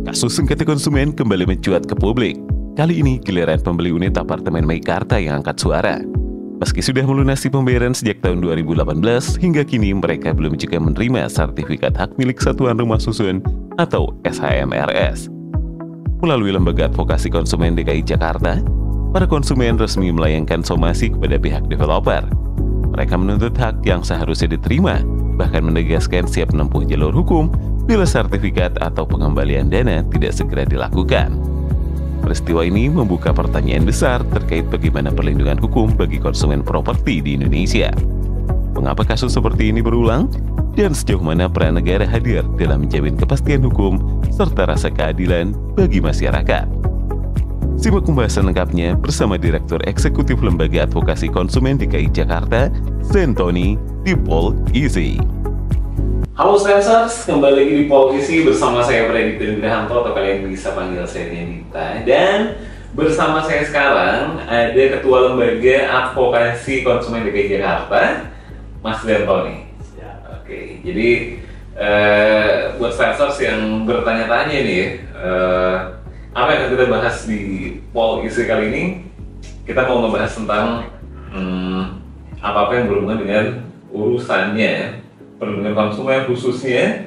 Kasus sengketa konsumen kembali mencuat ke publik. Kali ini giliran pembeli unit apartemen Meikarta yang angkat suara. Meski sudah melunasi pembayaran sejak tahun 2018, hingga kini mereka belum juga menerima sertifikat hak milik satuan rumah susun atau SHMRS. Melalui Lembaga Advokasi Konsumen DKI Jakarta, para konsumen resmi melayangkan somasi kepada pihak developer. Mereka menuntut hak yang seharusnya diterima, bahkan menegaskan siap menempuh jalur hukum bila sertifikat atau pengembalian dana tidak segera dilakukan. Peristiwa ini membuka pertanyaan besar terkait bagaimana perlindungan hukum bagi konsumen properti di Indonesia. Mengapa kasus seperti ini berulang? Dan sejauh mana peran negara hadir dalam menjamin kepastian hukum serta rasa keadilan bagi masyarakat? Simak pembahasan lengkapnya bersama Direktur Eksekutif Lembaga Advokasi Konsumen DKI Jakarta, Sentoni, di Pol Easy. Halo Stressers, kembali lagi di Polisi bersama saya Freddy Nugrahanto atau kalian bisa panggil saya Nita. Dan bersama saya sekarang ada Ketua Lembaga Advokasi Konsumen DKI Jakarta, Mas Sentoni. Oke, jadi buat Stressers yang bertanya-tanya nih, apa yang akan kita bahas di Polisi kali ini? Kita mau ngebahas tentang apa-apa yang berhubungan dengan urusannya perlindungan konsumen, khususnya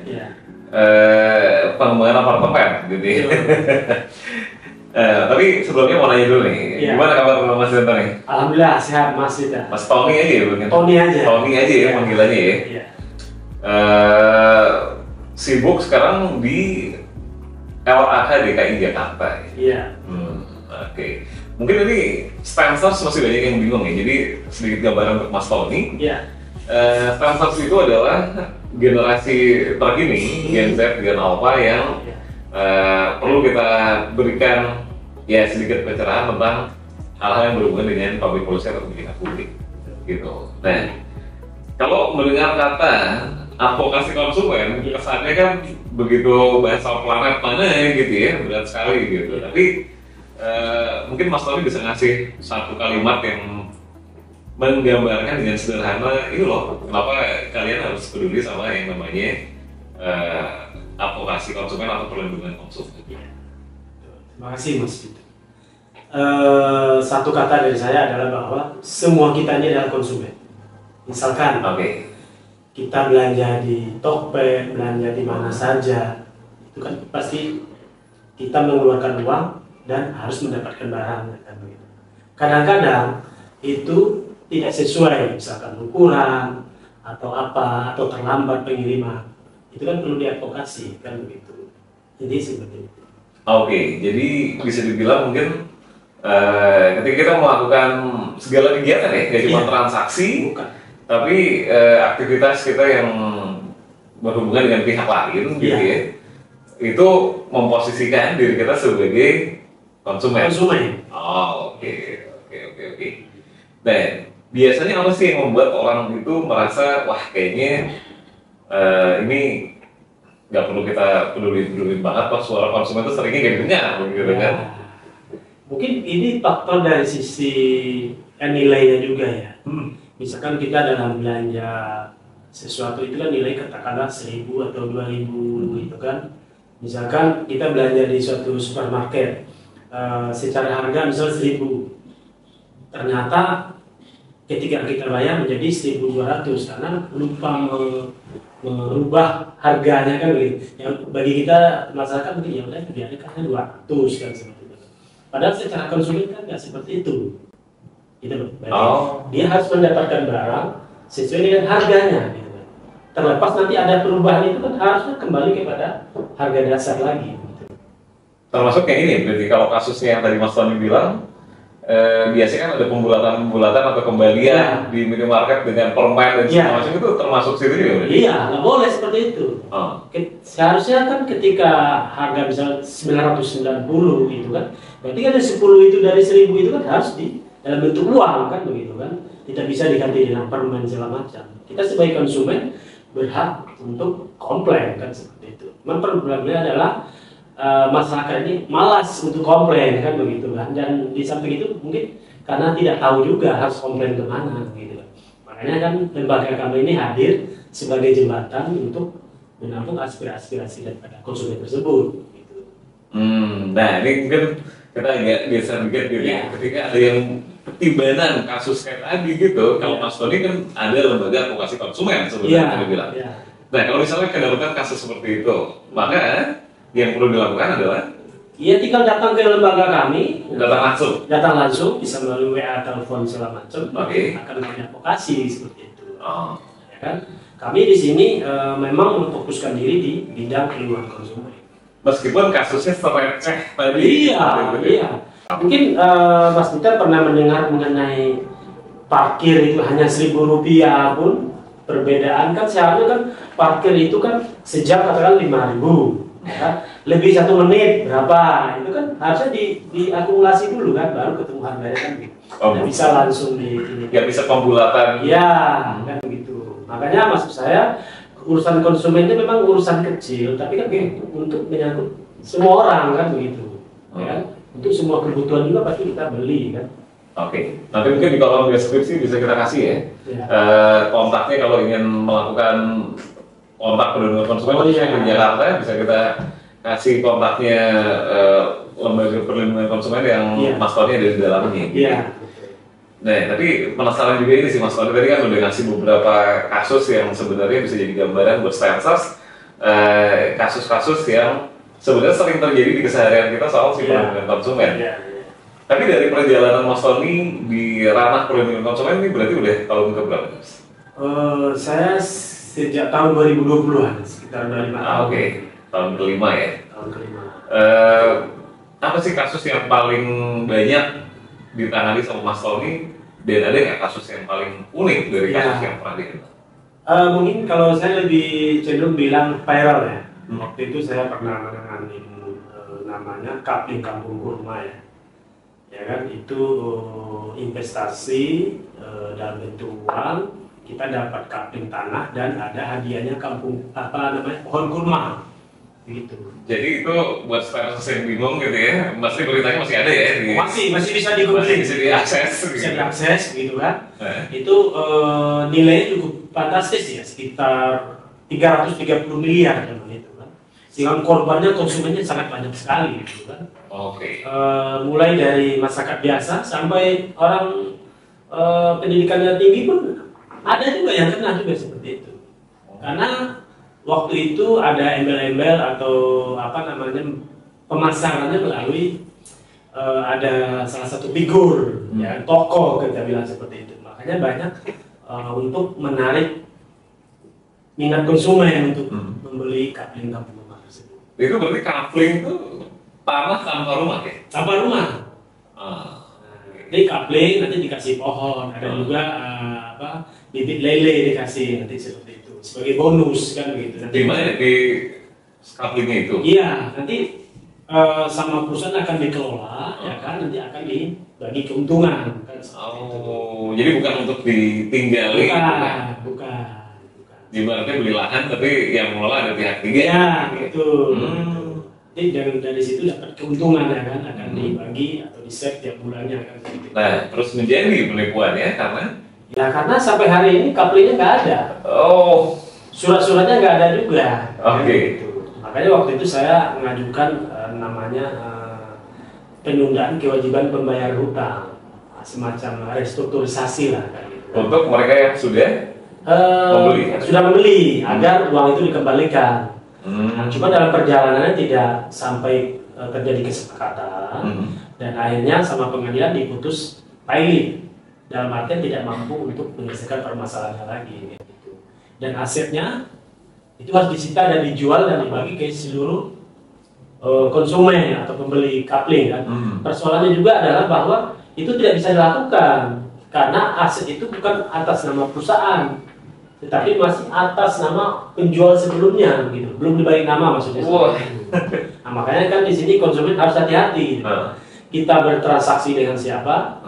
pengembangan apartemen gitu ya. Tapi sebelumnya mau nanya dulu nih, gimana kabar Mas Sentoni? Alhamdulillah sehat Mas Dita. Mas Tony aja ya? Tony aja. Tony aja ya panggilannya ya? Iya. Sibuk sekarang di LAH DKI Jakarta. Iya. Oke. Mungkin ini Stansers masih banyak yang bingung ya, jadi sedikit gambaran untuk Mas Tony. Iya. Stansers itu adalah generasi terkini, Gen Z, Gen Alpha yang perlu kita berikan ya sedikit pencerahan tentang hal-hal yang berhubungan dengan public policy atau kebijakan publik gitu. Nah, kalau mendengar kata advokasi konsumen, kesannya kan begitu bahasa planet mana gitu ya, berat sekali gitu. Tapi mungkin Mas Tony bisa ngasih satu kalimat yang menggambarkan dengan sederhana, ini loh kenapa kalian harus peduli sama yang namanya advokasi konsumen atau perlindungan konsumen. Terima kasih Mas Dita. Satu kata dari saya adalah bahwa semua kita ini adalah konsumen. Misalkan kita belanja di Tokped, belanja di mana saja, itu kan pasti kita mengeluarkan uang dan harus mendapatkan barang, kan begitu. Kadang-kadang itu tidak sesuai, misalkan ukuran atau apa, atau terlambat pengiriman, itu kan perlu diadvokasi, kan begitu. Jadi seperti itu. Oke, jadi bisa dibilang mungkin ketika kita melakukan segala kegiatan ya, nggak cuma transaksi, tapi aktivitas kita yang berhubungan dengan pihak lain, gitu ya, itu memposisikan diri kita sebagai konsumen. Oke. Nah, biasanya apa sih yang membuat orang itu merasa wah kayaknya ini nggak perlu kita peduli banget, pas suara konsumen itu seringnya gak didengar gitu kan? Mungkin ini faktor dari sisi nilainya juga ya. Misalkan kita dalam belanja sesuatu itu kan nilai katakanlah 1.000 atau 2.000 gitu kan. Misalkan kita belanja di suatu supermarket secara harga misal 1.000, ternyata ketika kita bayar menjadi 1.200 karena lupa merubah harganya, kan begitu. Yang bagi kita masyarakat mungkin ya udah biarkan kan 200 kan seperti itu. Padahal secara konsumen kan nggak seperti itu. Gitu loh. Dia harus mendapatkan barang sesuai dengan harganya. Gitu. Terlepas nanti ada perubahan itu kan harusnya kembali kepada harga dasar lagi. Gitu. Termasuk kayak ini, berarti kalau kasusnya yang tadi Mas Tony bilang, biasanya kan ada pembulatan atau kembalian di minimarket dengan permen dan segala macam, itu termasuk situ juga? Iya, nggak boleh seperti itu. Seharusnya kan ketika harga misal 990 gitu kan, berarti kan ada 10 itu dari 1.000 itu kan harus dalam bentuk uang, kan begitu kan, tidak bisa diganti dengan permen segala macam. Kita sebagai konsumen berhak untuk komplain, kan seperti itu. Memang problemnya adalah masyarakat ini malas untuk komplain, kan begitu kan, dan di samping itu mungkin karena tidak tahu juga harus komplain kemana gitu. Makanya kan lembaga kami ini hadir sebagai jembatan untuk menampung aspirasi daripada konsumen tersebut gitu. Nah, ini mungkin kita agak geser dikit gitu ya. Ketika ada yang ketibanan kasus kayak tadi gitu, kalau Mas Tony kan ada lembaga advokasi konsumen sebenarnya tadi bilang. Nah, kalau misalnya kedapatan kasus seperti itu, maka yang perlu dilakukan adalah tinggal datang ke lembaga kami, datang langsung bisa melalui WA, telepon segala macam, akan kami advokasi seperti itu. Ya kan? Kami di sini memang memfokuskan diri di bidang perlindungan konsumen. Meskipun kasusnya receh tadi. Iya. Mungkin Mas Dita pernah mendengar mengenai parkir itu hanya Rp1.000 pun perbedaan kan seharusnya kan parkir itu kan sejam katakan 5.000, ya, lebih 1 menit berapa itu kan harusnya diakumulasi dulu kan baru ketemu harganya kan. Nggak bisa langsung nggak bisa pembulatan. Iya, kan begitu. Makanya maksud saya urusan konsumen itu memang urusan kecil, tapi kan untuk menyangkut semua orang kan begitu, ya. Untuk semua kebutuhan juga pasti kita beli kan. Nanti mungkin di kolom deskripsi bisa kita kasih ya. Kontaknya kalau ingin melakukan kontak perlindungan konsumen di Jakarta bisa kita kasih kontaknya lembaga perlindungan konsumen yang Mas Tony ada di dalamnya. Nah, tapi penasaran juga ini sih Mas Tony, tadi kan udah ngasih beberapa kasus yang sebenarnya bisa jadi gambaran buat Stensers, kasus-kasus yang sebenarnya sering terjadi di keseharian kita soal si perlindungan konsumen. Tapi dari perjalanan Mas Tony di ranah perlindungan konsumen ini berarti udah tahun keberapa? Saya sejak tahun 2020-an, sekitar 5 tahun. Tahun kelima ya? Tahun kelima. Apa sih kasus yang paling banyak ditangani sama Mas Tony? Dan ada nggak kasus yang paling unik dari kasus yang pernah dikenal? Mungkin kalau saya lebih cenderung bilang viral ya. Waktu itu saya pernah menangani namanya Kapling Kampung Kurma ya. Ya kan itu investasi dalam bentuk uang, kita dapat kapling tanah dan ada hadiahnya pohon kurma. Gitu. Jadi itu buat Stensers yang bingung gitu ya, pasti beritanya masih ada ya? Masih bisa di-googling, bisa diakses, gitu kan? Itu nilainya cukup fantastis ya, sekitar 330 miliar zaman itu kan. Sehingga korbannya konsumennya sangat banyak sekali gitu kan. Mulai dari masyarakat biasa sampai orang pendidikannya tinggi pun ada juga yang kena juga seperti itu. Karena waktu itu ada embel-embel atau pemasarannya melalui ada salah satu figur, ya tokoh kita bilang seperti itu. Makanya banyak untuk menarik minat konsumen untuk membeli kapling kampung rumah tersebut. Itu berarti kapling itu tanah tanpa rumah ya? Tanpa rumah. Jadi kapling nanti dikasih pohon, ada juga bibit lele dikasih nanti seperti itu sebagai bonus kan begitu. Di mana di kaplingnya itu? Iya, nanti sama perusahaan akan dikelola, ya kan, nanti akan dibagi keuntungan. Kan, jadi bukan untuk ditinggali? Bukan. Ibaratnya beli lahan tapi yang mengelola ada pihak ketiga. Ya, betul. Jadi dari situ dapat keuntungan ya kan, akan dibagi atau di-set tiap bulannya kan. Nah, terus menjadi penipuan ya karena? Ya karena sampai hari ini kaplingnya nggak ada. Surat-suratnya nggak ada juga. Gitu. Makanya waktu itu saya mengajukan namanya penundaan kewajiban pembayar hutang, semacam restrukturisasi lah kan. Gitu. Untuk mereka yang sudah membeli agar uang itu dikembalikan. Nah, cuma dalam perjalanannya tidak sampai terjadi kesepakatan dan akhirnya sama pengadilan diputus pilot dalam artian tidak mampu untuk menyelesaikan permasalahannya lagi gitu. Dan asetnya itu harus disita dan dijual dan dibagi ke seluruh konsumen atau pembeli kapling kan. Persoalannya juga adalah bahwa itu tidak bisa dilakukan karena aset itu bukan atas nama perusahaan, tetapi masih atas nama penjual sebelumnya, gitu. Belum dibalik nama maksudnya. Nah, makanya kan di sini konsumen harus hati-hati. Kita bertransaksi dengan siapa,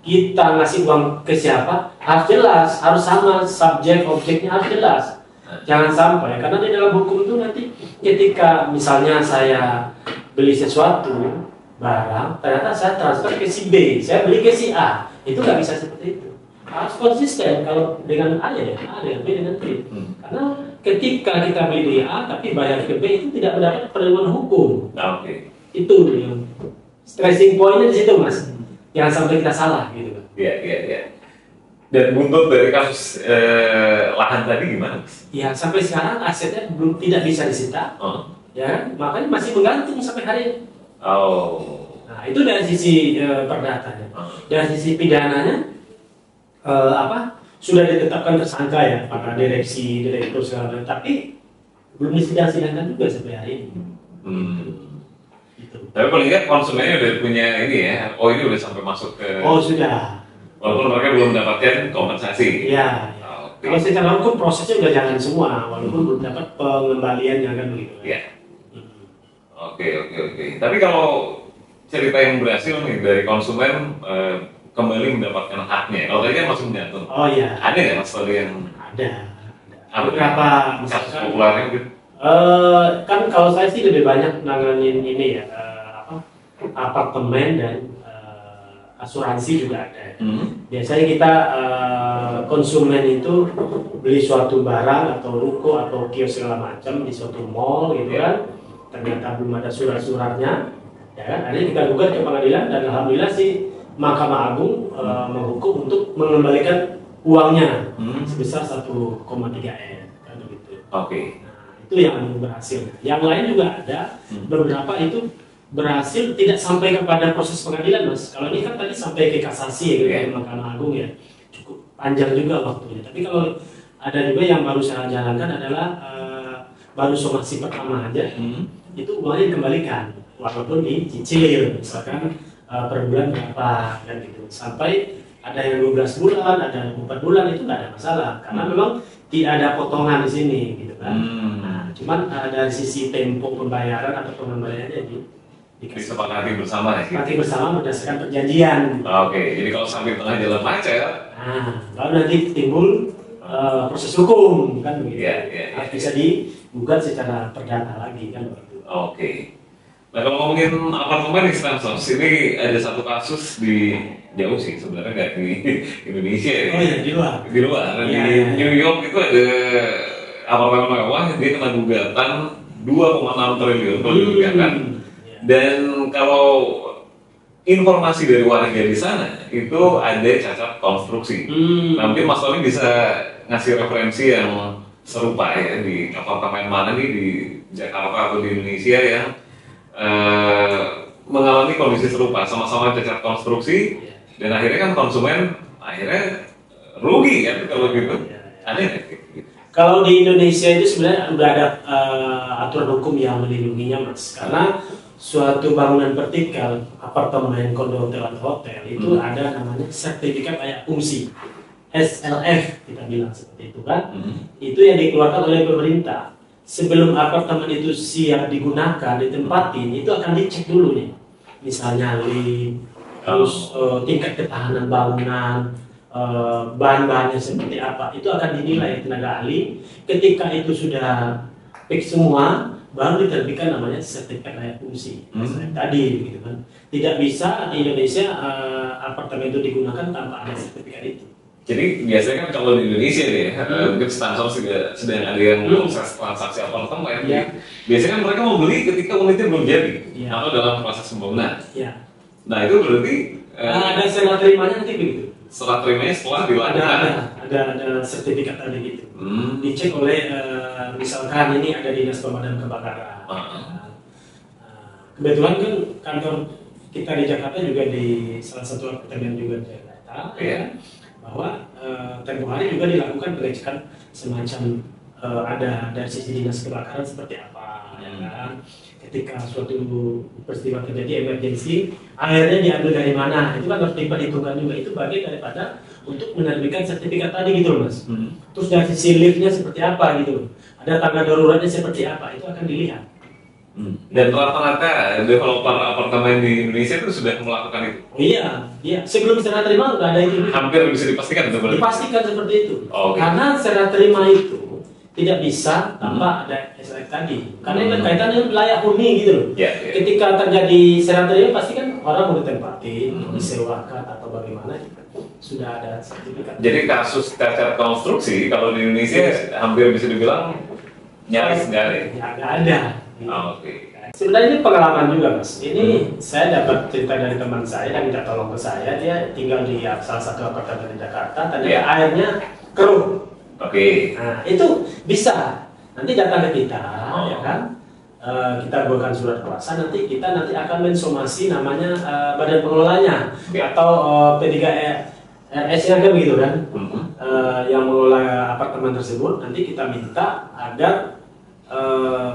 kita ngasih uang ke siapa, harus jelas, harus sama subjek objeknya harus jelas. Jangan sampai, karena di dalam hukum itu nanti ketika misalnya saya beli sesuatu barang, ternyata saya transfer ke si B, saya beli ke si A, itu nggak bisa seperti itu. Harus konsisten kalau dengan A ya A, dengan B dengan B. Karena ketika kita beli di A tapi bayar ke B itu tidak mendapat perlindungan hukum. Itu yang stressing pointnya di situ mas. Jangan sampai kita salah gitu kan. Iya, iya, iya. Dan buntut dari kasus lahan tadi gimana mas? Ya sampai sekarang asetnya belum tidak bisa disita. Ya makanya masih menggantung sampai hari ini. Oh. Nah itu dari sisi perdatanya. Dari sisi pidananya sudah ditetapkan tersangka ya para direktur segala macam, tapi belum disidang-sidangkan juga sampai hari ini. Gitu. Tapi paling nggak konsumennya udah punya ini ya, oh ini udah sampai masuk ke. Oh sudah. Walaupun mereka belum mendapatkan kompensasi. Iya. Okay. Kalau secara hukum prosesnya udah jalan semua, walaupun belum dapat pengembaliannya kan begitu. Iya. Oke. Tapi kalau cerita yang berhasil nih dari konsumen kembali mendapatkan haknya, kalau tadi kan masih menggantung. Oh iya. Ada nggak mas tadi yang? Ada. Beberapa misalkan populernya gitu. Kan kalau saya sih lebih banyak nanganin ini ya apartemen dan asuransi juga ada. Biasanya kita konsumen itu beli suatu barang atau ruko atau kios segala macam di suatu mall gitu kan, ternyata belum ada surat-suratnya, ya kan? Akhirnya kita gugat ke pengadilan dan alhamdulillah sih Mahkamah Agung menghukum untuk mengembalikan uangnya sebesar 1,3 M kan begitu. Oke. Nah, itu yang berhasil. Yang lain juga ada beberapa itu berhasil tidak sampai kepada proses pengadilan mas. Kalau ini kan tadi sampai ke kasasi ya, ke Mahkamah Agung ya, cukup panjang juga waktunya. Tapi kalau ada juga yang baru saya jalankan adalah baru somasi pertama aja, itu uangnya dikembalikan walaupun dicicil, misalkan per bulan berapa kan gitu. Sampai ada yang 12 bulan, ada yang 4 bulan itu nggak ada masalah karena memang tidak ada potongan di sini gitu kan. Nah, cuman dari sisi tempo pembayaran atau pengembaliannya disepakati bersama ya? Disepakati bersama berdasarkan perjanjian. Oke, jadi kalau sampai tengah jalan macet, baru nanti timbul proses hukum kan begitu. Harus bisa digugat secara perdata lagi kan begitu. Oke. Nah kalau ngomongin apartemen di Stansos, ini ada satu kasus di jauh sih sebenarnya nggak di Indonesia ya. Oh iya di luar. Di luar. Di New York itu ada apartemen mewah, dia kena gugatan 2,6 triliun kalau digugatan. Dan kalau informasi dari warga di sana itu ada cacat konstruksi. Nah, mungkin Mas Tony bisa ngasih referensi yang serupa ya di apartemen mana nih di Jakarta atau di Indonesia yang mengalami kondisi serupa, sama-sama cacat konstruksi dan akhirnya kan konsumen akhirnya rugi kan kalau gitu. Ada nggak? Kalau di Indonesia itu sebenarnya udah ada aturan hukum yang melindunginya mas, karena suatu bangunan vertikal, apartemen, kondo, hotel itu ada namanya sertifikat layak fungsi, SLF kita bilang seperti itu kan. Itu yang dikeluarkan oleh pemerintah. Sebelum apartemen itu siap digunakan, ditempatin, itu akan dicek dulu nih. Misalnya lift, terus tingkat ketahanan bangunan, bahan-bahannya seperti apa, itu akan dinilai tenaga ahli. Ketika itu sudah fix semua, baru diterbitkan namanya sertifikat layak fungsi. Tadi gitu kan. Tidak bisa di Indonesia apartemen itu digunakan tanpa ada sertifikat itu. Jadi biasanya kan kalau di Indonesia deh, mungkin Stansos juga sedang ada yang proses transaksi apartemen. Biasanya kan mereka mau beli ketika unitnya belum jadi, atau dalam proses pembangunan. Nah itu berarti ada serah terimanya nanti begitu. Serah terimanya setelah dilakukan. Ada sertifikat tadi gitu. Dicek oleh misalkan ini ada dinas pemadam kebakaran. Kebetulan kan kantor kita di Jakarta juga di salah satu apartemen juga di Jakarta. Bahwa tempoh hari juga dilakukan pengecekan semacam ada dari sisi dinas kebakaran seperti apa, ya kan? Ketika suatu peristiwa terjadi emergensi, airnya diambil dari mana? Itu kan harus diperhitungkan juga. Itu bagian daripada untuk menerbitkan sertifikat tadi gitu loh mas. Terus dari sisi liftnya seperti apa gitu, ada tangga daruratnya seperti apa, itu akan dilihat. Dan rata-rata developer apartemen di Indonesia itu sudah melakukan itu. Oh iya. Sebelum serah terima nggak ada itu. Hampir bisa dipastikan itu. Dipastikan seperti itu. Karena serah terima itu tidak bisa tanpa ada SLF tadi. Karena itu kaitan dengan layak huni gitu loh. Ketika terjadi serah terima pasti kan orang mau ditempati, mau disewakan atau bagaimana, sudah ada sertifikat. Jadi kasus cacat konstruksi kalau di Indonesia hampir bisa dibilang nyaris nggak ada. Nggak ada. Oke. Sebenarnya ini pengalaman juga Mas. Ini saya dapat cerita dari teman saya yang minta tolong ke saya. Dia tinggal di salah satu apartemen di Jakarta. Ternyata airnya keruh. Oke. Nah itu bisa. Nanti datang ke kita, ya kan? Kita buatkan surat kuasa. Nanti kita akan mensomasi namanya badan pengelolanya atau P3RS-nya kan begitu kan? Yang mengelola apartemen tersebut. Nanti kita minta agar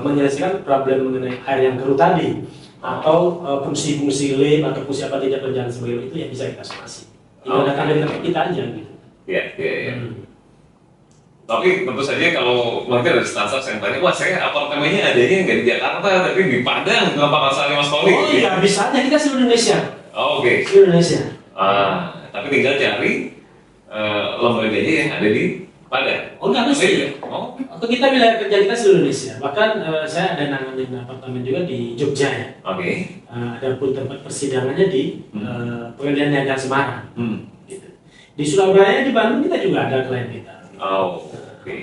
menyelesaikan problem mengenai air yang keruh tadi atau fungsi-fungsi lem atau fungsi apa tidak berjalan sebagai itu yang bisa kita somasi. Tinggal datang dari tempat kita aja gitu. Iya. Tapi tentu saja kalau mungkin ada stansaf yang tanya, wah saya apartemennya adanya nggak di Jakarta tapi di Padang, kenapa masalahnya Mas Poli? Oh iya, bisa aja kita seluruh Indonesia. Oke. Seluruh Indonesia. Tapi tinggal cari lembaganya yang ada di Padang. Oh enggak mesti. Atau kita wilayah kerja kita seluruh Indonesia. Bahkan saya ada nanganin apartemen juga di Jogja ya. Oke. Ada pun tempat persidangannya di Pengadilan Negeri Semarang. Gitu. Di Surabaya, di Bandung kita juga ada klien kita. Oke.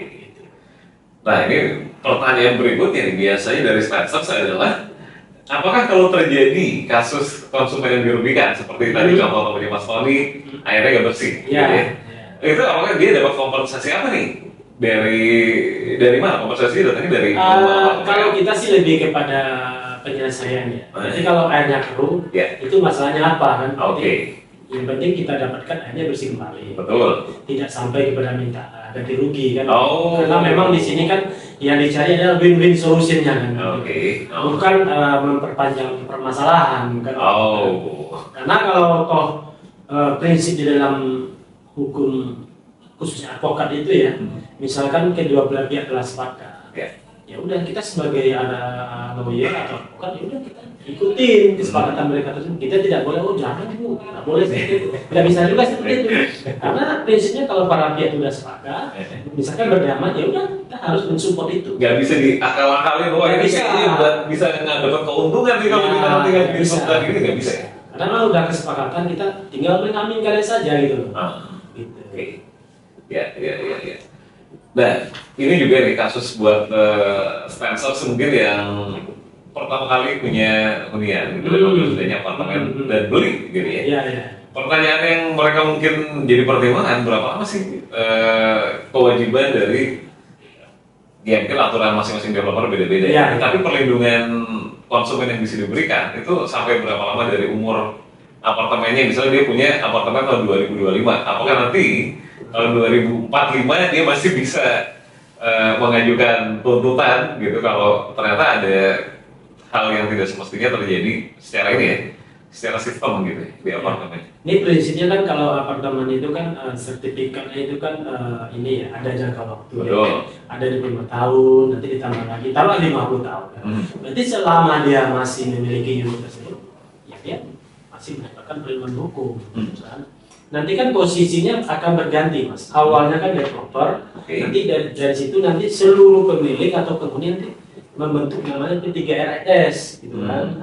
Nah ini pertanyaan berikutnya nih, biasanya dari sponsor adalah apakah kalau terjadi kasus konsumen yang dirugikan seperti tadi contoh temannya Mas Tony, airnya nggak bersih, gitu ya? Itu apakah dia dapat kompensasi apa nih? Dari mana kompensasi datangnya dari? Kalau kita sih lebih kepada penyelesaiannya. Jadi kalau airnya keruh, itu masalahnya apa kan? Oke. Yang penting kita dapatkan airnya bersih kembali. Betul. Tidak sampai kepada minta ganti rugi kan? Karena memang di sini kan yang dicari adalah win-win solutionnya kan. Oke. Bukan memperpanjang permasalahan kan? Karena kalau toh prinsip di dalam hukum khususnya advokat itu ya, misalkan kedua belah pihak telah sepakat, ya udah kita sebagai lawyer atau advokat ya udah kita ikutin kesepakatan mereka tersebut. Kita tidak boleh jangan bu, tidak boleh seperti itu. Tidak bisa juga seperti itu. Karena prinsipnya kalau para pihak sudah sepakat, misalkan berdamai ya udah kita harus mensupport itu. Gak bisa diakal-akalin bahwa ini bisa dapat keuntungan nih kalau kita nanti nggak disebutkan ini nggak bisa ya. Karena kalau udah kesepakatan kita tinggal mengaminkan saja gitu loh. Ya. Nah, ini juga nih kasus buat sponsor mungkin yang pertama kali punya hunian, gitu, sudahnya apartemen dan beli, gitu ya. Iya. Pertanyaan yang mereka mungkin jadi pertimbangan, berapa lama sih kewajiban dari, ya mungkin aturan masing-masing developer beda-beda ya. Tapi perlindungan konsumen yang bisa diberikan itu sampai berapa lama dari umur apartemennya? Misalnya dia punya apartemen tahun 2025, apakah nanti tahun 2045 dia masih bisa mengajukan tuntutan gitu kalau ternyata ada hal yang tidak semestinya terjadi secara ini ya, secara sistem gitu ya, di apartemen. Ini prinsipnya kan kalau apartemen itu kan sertifikatnya itu kan ini ya ada jangka waktu ya. Ada 25 tahun, nanti ditambah lagi, taruh 50 tahun. Berarti selama dia masih memiliki unit tersebut, ya dia masih mendapatkan perlindungan hukum. Nanti kan posisinya akan berganti mas. Awalnya kan developer, nanti dari situ nanti seluruh pemilik atau penghuni nanti membentuk namanya P3RS gitu kan.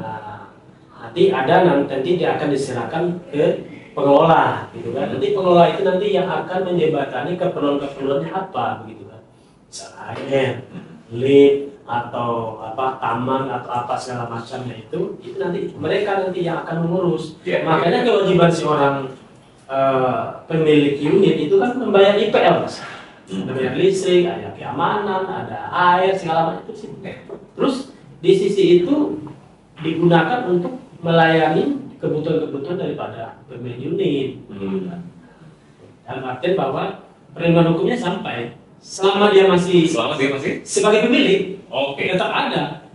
Nanti dia akan diserahkan ke pengelola gitu kan. Nanti pengelola itu nanti yang akan menjembatani keperluan-keperluannya apa begitu kan. Misalnya air, lift atau taman atau apa segala macamnya itu nanti mereka yang akan mengurus. Makanya kewajiban si orang pemilik unit itu kan membayar IPL mas. Ada listrik, ada keamanan, ada air segala macam itu sih. Terus di sisi itu digunakan untuk melayani kebutuhan-kebutuhan daripada pemilik unit. Dalam artian bahwa perlindungan hukumnya sampai selama dia masih sebagai pemilik, tetap ada.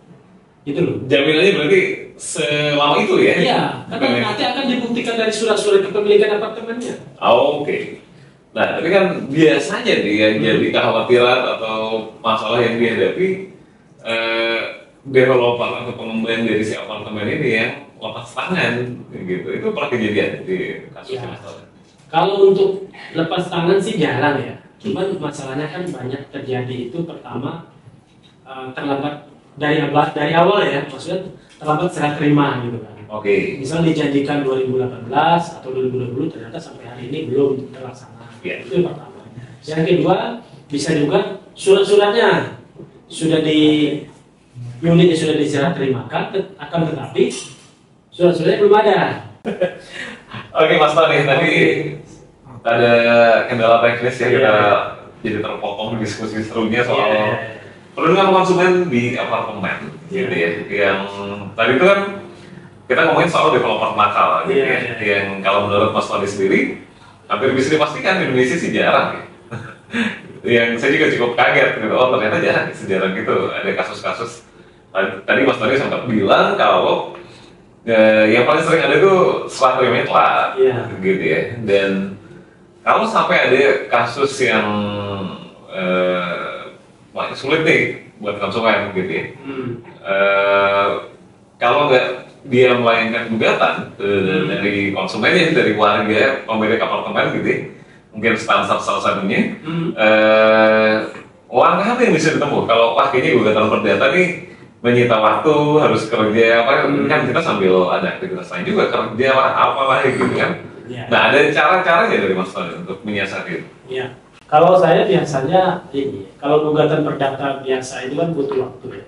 Gitu loh. Jaminannya berarti selama itu ya? Iya, karena nanti akan dibuktikan dari surat-surat kepemilikan apartemennya. Nah, tapi kan biasanya nih yang jadi kekhawatiran atau masalah yang dihadapi developer atau pengembang dari si apartemen ini yang lepas tangan gitu. Itu pernah kejadian di kasus ini? Kalau untuk lepas tangan sih jarang ya. Cuman masalahnya kan banyak terjadi itu pertama terlambat dari awal ya, maksudnya terlambat serah terima gitu kan. Misal dijanjikan 2018 atau 2020 ternyata sampai hari ini belum terlaksana. Itu yang pertama. Yang kedua bisa juga surat-suratnya sudah unitnya sudah diserah terimakan, akan tetapi surat-suratnya belum ada. Oke Mas Tony, tadi ada kendala teknis ya, kita jadi terpotong diskusi serunya soal perlindungan konsumen di apartemen gitu ya. Yang tadi itu kan kita ngomongin soal developer nakal gitu ya. Yang kalau menurut Mas Tony sendiri hampir bisa dipastikan di Indonesia sih jarang ya. Yang saya juga cukup kaget gitu, oh ternyata jarang gitu ada kasus-kasus. Tadi Mas Tony sempat bilang kalau yang paling sering ada itu setelah terima telat gitu ya. Dan kalau sampai ada kasus yang sulit nih buat konsumen gitu ya, kalau nggak dia melayangkan gugatan dari konsumennya, dari warga pemilik apartemen gitu ya, mungkin standar salah satunya, langkah apa yang bisa ditempuh kalau wah kayaknya gugatan perdata nih menyita waktu, harus kerja apa kan, kita sambil ada aktivitas lain juga, kerja lah apalah gitu kan. Nah ada cara-caranya dari Mas Tony untuk menyiasati itu? Iya, kalau saya biasanya ini, kalau gugatan perdata biasa itu kan butuh waktu ya.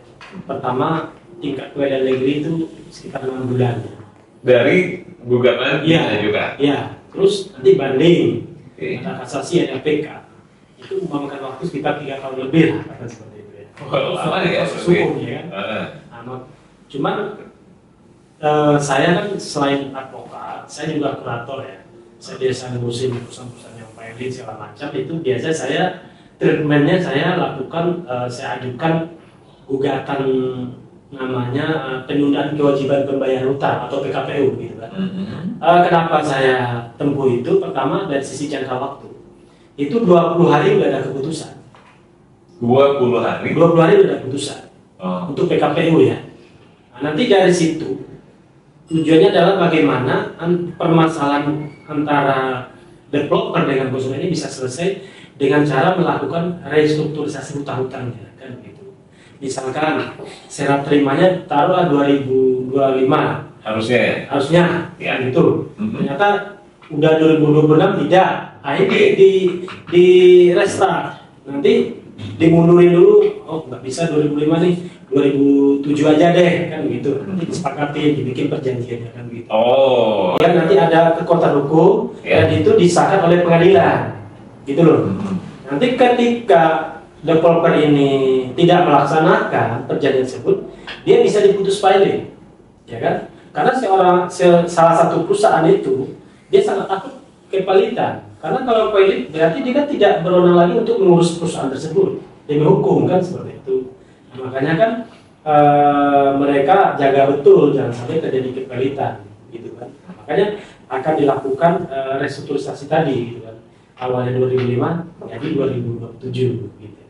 Pertama tingkat pengadilan negeri itu sekitar 6 bulan ya. Dari gugatan juga? Iya, terus nanti banding, ada kasasi, ada PK, itu memakan waktu sekitar 3 tahun lebih lah, kata seperti itu ya. Lama ya, hukum ya kan. Cuman saya kan selain advokat, saya juga kurator ya. Saya biasa ngurusin perusahaan-perusahaan yang pilot segala macam, itu biasa saya treatmentnya saya lakukan, saya ajukan gugatan namanya penundaan kewajiban pembayaran hutang atau PKPU gitu kan. Kenapa saya tempuh itu? Pertama dari sisi jangka waktu. Itu 20 hari udah ada keputusan. 20 hari? 20 hari udah ada keputusan. Untuk PKPU ya. Nah, nanti dari situ tujuannya adalah bagaimana permasalahan antara developer dengan konsumen ini bisa selesai dengan cara melakukan restrukturisasi hutang-hutangnya kan gitu. Misalkan serah terimanya taruhlah 2025 harusnya ya gitu. Ternyata udah 2026 tidak, akhirnya di restart, nanti dimundurin dulu, oh nggak bisa 2005 nih, 2007 aja deh kan gitu. Nanti disepakati, dibikin perjanjiannya kan gitu. Ya nanti ada kekuatan hukum dan itu disahkan oleh pengadilan gitu loh. Nanti ketika developer ini tidak melaksanakan perjanjian tersebut, dia bisa diputus filing, ya kan? Karena salah satu perusahaan itu dia sangat takut kepalitan. Karena kalau pilot berarti dia kan tidak berwenang lagi untuk mengurus perusahaan tersebut demi hukum kan seperti itu. Nah, makanya kan mereka jaga betul jangan sampai terjadi kepalitan gitu kan. Makanya akan dilakukan restrukturisasi tadi gitu kan. Awalnya 2005 jadi 2027 gitu.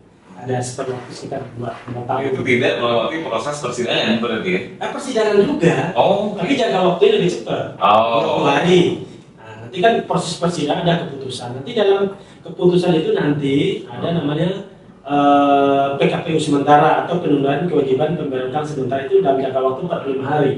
Ada sekitar 2 tahun. Itu tidak melewati proses persidangan berarti ya? Persidangan juga. Tapi jangka waktunya lebih cepat. 20 hari. Nanti kan proses persidangan ada keputusan. Nanti dalam keputusan itu nanti ada namanya PKPU sementara atau penundaan kewajiban pembayaran hutang sementara, itu dalam jangka waktu 45 hari.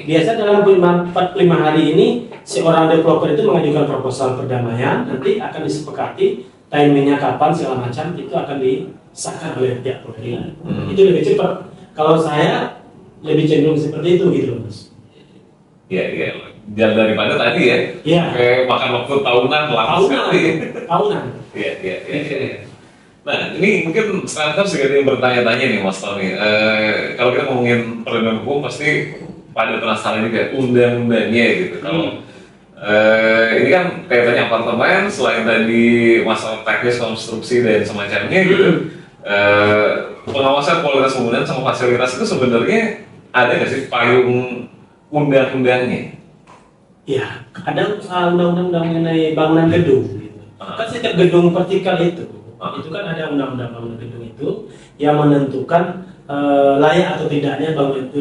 Biasa dalam 45 hari ini seorang developer itu mengajukan proposal perdamaian, nanti akan disepakati timingnya kapan segala macam, itu akan disahkan oleh pihak pengadilan. Itu lebih cepat. Kalau saya lebih cenderung seperti itu gitu loh Mas. Iya. Jangan daripada tadi ya. Kayak makan waktu tahunan lama sekali. Tahunan. Iya. Nah, ini mungkin sekarang segala yang bertanya-tanya nih Mas Tony. Kalau kita ngomongin perlindungan hukum pasti pada penasaran juga undang-undangnya gitu. Kalau ini kan kaitannya apartemen, selain tadi masalah teknis konstruksi dan semacamnya gitu. Pengawasan kualitas bangunan sama fasilitas itu sebenarnya ada nggak sih payung undang-undangnya? Ya, ada undang-undang mengenai bangunan gedung. Gitu. Kan setiap gedung vertikal itu kan ada undang-undang bangunan gedung itu yang menentukan layak atau tidaknya bangunan itu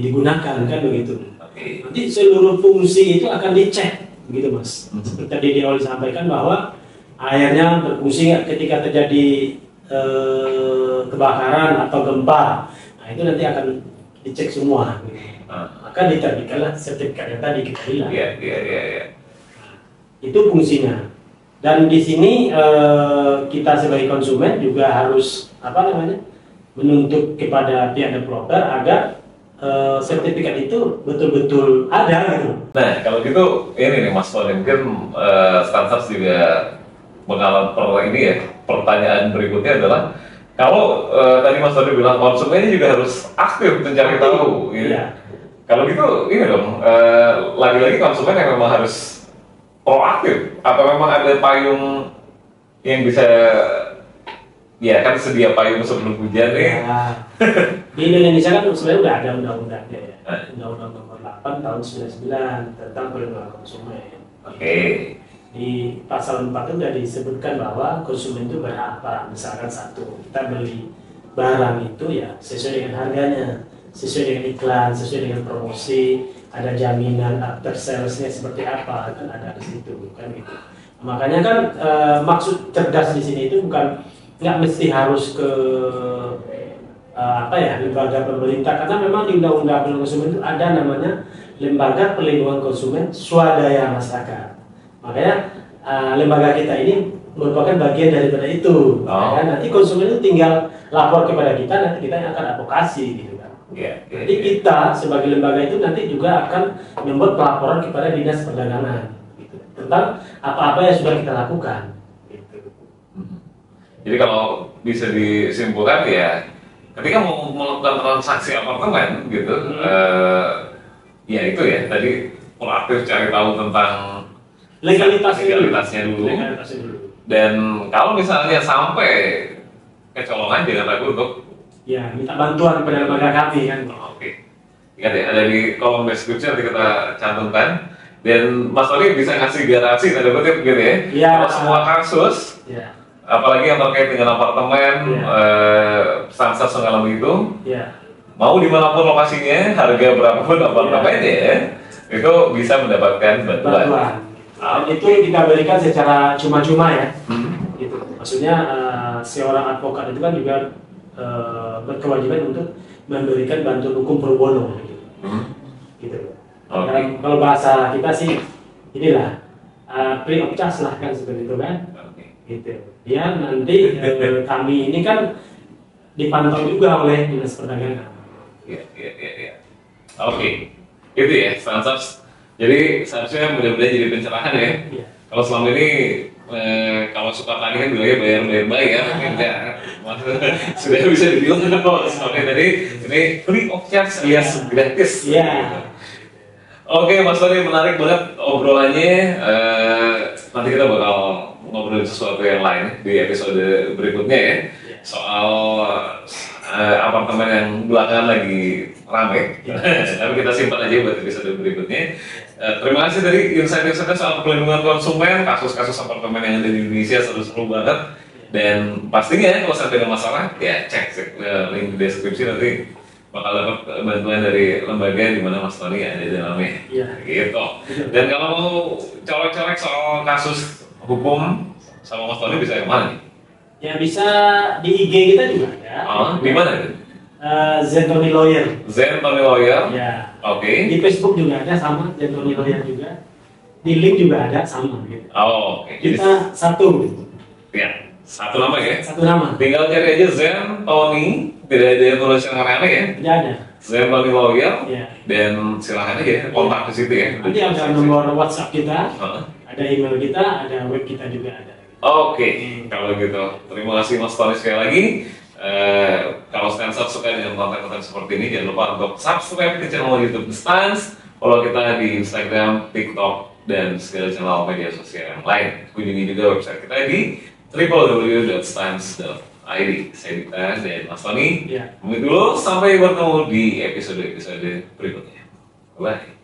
digunakan kan begitu. Nanti seluruh fungsi itu akan dicek, begitu Mas. Seperti tadi di awal disampaikan bahwa airnya berfungsi ketika terjadi kebakaran atau gempa. Nah itu nanti akan dicek semua. Gitu. Maka diterbitkanlah sertifikat yang tadi kita bilang. Iya. Itu fungsinya. Dan di sini kita sebagai konsumen juga harus menuntut kepada pihak developer agar sertifikat itu betul-betul ada gitu. Nah, kalau gitu ini nih Mas Tony, mungkin Stansars juga mengalami ini ya, pertanyaan berikutnya adalah kalau tadi Mas Tony bilang konsumennya juga harus aktif mencari tahu. Iya. Kalau gitu ini dong, lagi-lagi konsumen yang memang harus proaktif atau memang ada payung yang bisa, ya kan sedia payung sebelum hujan nih. Ya. Di Indonesia kan sebenarnya udah ada undang-undangnya ya. Undang-undang nomor 8 tahun 99 tentang perlindungan konsumen. Oke. Di pasal 4 itu sudah disebutkan bahwa konsumen itu berhak apa. Misalkan satu, kita beli barang itu ya sesuai dengan harganya, sesuai dengan iklan, sesuai dengan promosi, ada jaminan after sales-nya seperti apa, kan ada di situ kan gitu. Makanya kan maksud cerdas di sini itu bukan nggak mesti harus ke lembaga pemerintah, karena memang di Undang-Undang Perlindungan Konsumen itu ada namanya Lembaga Perlindungan Konsumen Swadaya Masyarakat. Makanya lembaga kita ini merupakan bagian daripada itu. Ya, nanti konsumen itu tinggal lapor kepada kita, nanti kita yang akan advokasi gitu kan. Jadi kita sebagai lembaga itu nanti juga akan membuat pelaporan kepada Dinas Perdagangan gitu, tentang apa-apa yang sudah kita lakukan. Gitu. Jadi kalau bisa disimpulkan ya, ketika mau melakukan transaksi apartemen gitu, ya itu ya tadi proaktif cari tahu tentang legalitasnya dulu. Dan kalau misalnya sampai kecolongan jangan ragu untuk ya minta bantuan kepada lembaga kami kan. Oke. Ingat ya, ada di kolom deskripsi nanti kita cantumkan. Dan Mas Tony bisa ngasih garansi tanda kutip gitu ya. Kalau semua kasus, apalagi yang terkait dengan apartemen, Stansars mengalami itu, mau dimanapun lokasinya, harga berapapun apartemennya, itu bisa mendapatkan bantuan. Dan itu kita berikan secara cuma-cuma ya. Gitu. Maksudnya seorang advokat itu kan juga berkewajiban untuk memberikan bantuan hukum pro bono. Gitu. Kalau bahasa kita sih inilah free of charge lah kan seperti itu kan. Gitu. Ya nanti kami ini kan dipantau juga oleh Dinas Perdagangan. Iya. Oke. Itu ya Stansars. Jadi seharusnya mudah-mudahan jadi pencerahan ya. Kalau selama ini kalau suka tani kan bilangnya bayar ya. Sudah bisa dibilang kalau sampai tadi ini free of charge alias gratis. Oke, Mas Tony, menarik banget obrolannya. Nanti kita bakal ngobrolin sesuatu yang lain di episode berikutnya ya. Soal apartemen yang belakangan lagi rame. Tapi kita simpan aja buat episode berikutnya. Terima kasih dari insight-insightnya soal perlindungan konsumen, kasus-kasus apartemen yang ada di Indonesia seru-seru banget. Dan pastinya kalau sampai ada masalah, ya cek link di deskripsi, nanti bakal dapat bantuan dari lembaga di mana Mas Tony ada di dalamnya. Gitu. Dan kalau mau colek-colek soal kasus hukum sama Mas Tony bisa yang mana nih? Ya bisa di IG kita juga ada. Di mana itu? Zentoni Lawyer. Zentoni Lawyer. Ya. Oke. Di Facebook juga ada sama Zentoni Lawyer juga. Di link juga ada sama gitu. Oke. Kita satu. Ya, satu nama ya. Satu nama. Tinggal cari aja Zentoni, tidak ada tulisan aneh-aneh ya. Tidak ada. Zentoni Lawyer. Ya. Dan silahkan aja kontak di situ ya. Nanti ada nomor WhatsApp kita, ada email kita, ada web kita juga ada. Oke, kalau gitu. Terima kasih Mas Tony sekali lagi. Kalau Stansars suka dengan konten-konten seperti ini, jangan lupa untuk subscribe ke channel YouTube Stans, follow kita di Instagram, TikTok, dan segala channel media sosial yang lain. Kunjungi juga website kita di www.stans.id. Saya Dita dan Mas Tony. Pamit dulu, sampai bertemu di episode-episode berikutnya. Bye.